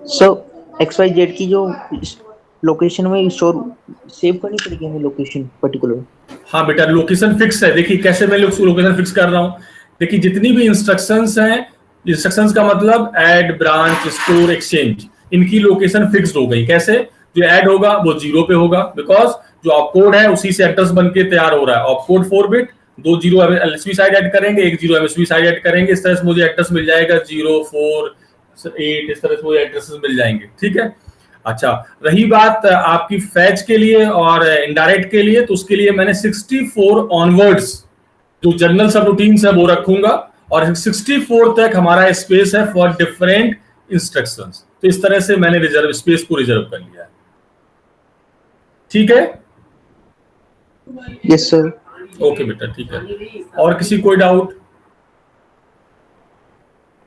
सो XYZ की जो लोकेशन में स्टोर सेव करनी पड़ेगी हमें, लोकेशन पर्टिकुलर। हाँ बेटा, लोकेशन फिक्स है। देखिए कैसे मैं लोकेशन फिक्स कर रहा हूँ, देखिए जितनी भी इंस्ट्रक्शंस हैं, इंस्ट्रक्शंस का मतलब ऐड, ब्रांच, स्टोर, एक्सचेंज, इनकी लोकेशन फिक्स्ड हो गई। कैसे, जो ऐड होगा वो 0 पे होगा, बिकॉज जो ऑपकोड है उसी से एड्रेस बन के तैयार हो रहा है। Opcode 4 bit, 2 zero LSB side add करेंगे, 1 जीरो एमएसबी साइड ऐड करेंगे, इस तरह से मुझे एड्रेस मिल जाएगा 0, 4, 8, इस तरह से मुझे एड्रेसेस मिल जाएंगे। ठीक है। अच्छा, रही बात आपकी फैच के लिए और इनडायरेक्ट के लिए, तो उसके लिए मैंने 64 ऑनवर्ड्स जो जनरल सब रूटीन्स है वो रखूंगा, और 64 तक हमारा स्पेस है फॉर डिफरेंट इंस्ट्रक्शंस। तो इस तरह से मैंने रिजर्व स्पेस को रिजर्व कर लिया है। ठीक है। Yes sir. ओके बेटा, ठीक है। और किसी कोई डाउट?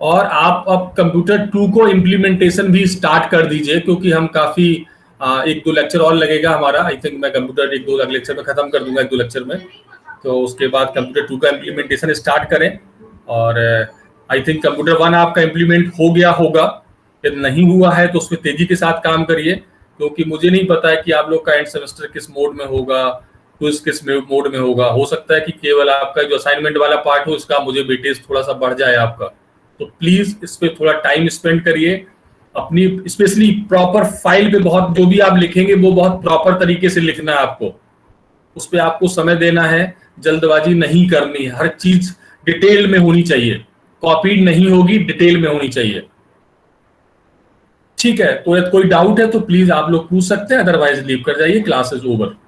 और आप अब कंप्यूटर 2 को इम्प्लीमेंटेशन भी स्टार्ट कर दीजिए, क्योंकि हम काफी 1-2 लेक्चर और लगेगा हमारा। आई थिंक मैं कंप्यूटर 1-2 अगले लेक्चर में खत्म कर दूंगा, 1-2 लेक्चर में। तो उसके बाद कंप्यूटर 2 का इम्प्लीमेंटेशन स्टार्ट करें। और आई थिंक कंप्यूटर 1 आपका इम्प्लीमेंट हो गया होगा, यदि नहीं हुआ है तो उसमें तेजी के साथ काम करिए, क्योंकि मुझे नहीं पता है कि आप लोग का एंड सेमेस्टर किस मोड में होगा, क्विज किस मोड में होगा। हो सकता है कि केवल आपका जो असाइनमेंट वाला पार्ट हो इसका मुझे वेटेज थोड़ा सा बढ़ जाए आपका। तो प्लीज इस पे थोड़ा टाइम स्पेंड करिए अपनी, स्पेशली प्रॉपर फाइल पे बहुत जो भी आप लिखेंगे वो बहुत प्रॉपर तरीके से लिखना है आपको, उस पे आपको समय देना है, जल्दबाजी नहीं करनी है, हर चीज डिटेल में होनी चाहिए, कॉपीड नहीं होगी, डिटेल में होनी चाहिए। ठीक है। तो यदि कोई डाउट है तो प्लीज आप लोग पूछ सकते हैं, अदरवाइज लीव कर जाइए, class is over.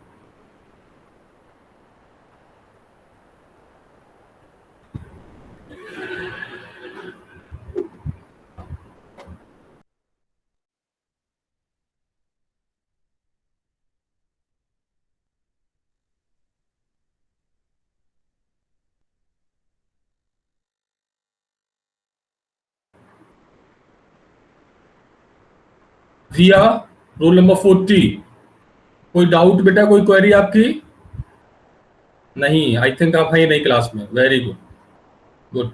Riya, roll number 40, कोई डाउट बेटा, कोई क्वेरी आपकी? नहीं, आई थिंक आप हैं ही नहीं क्लास में। Very good, good.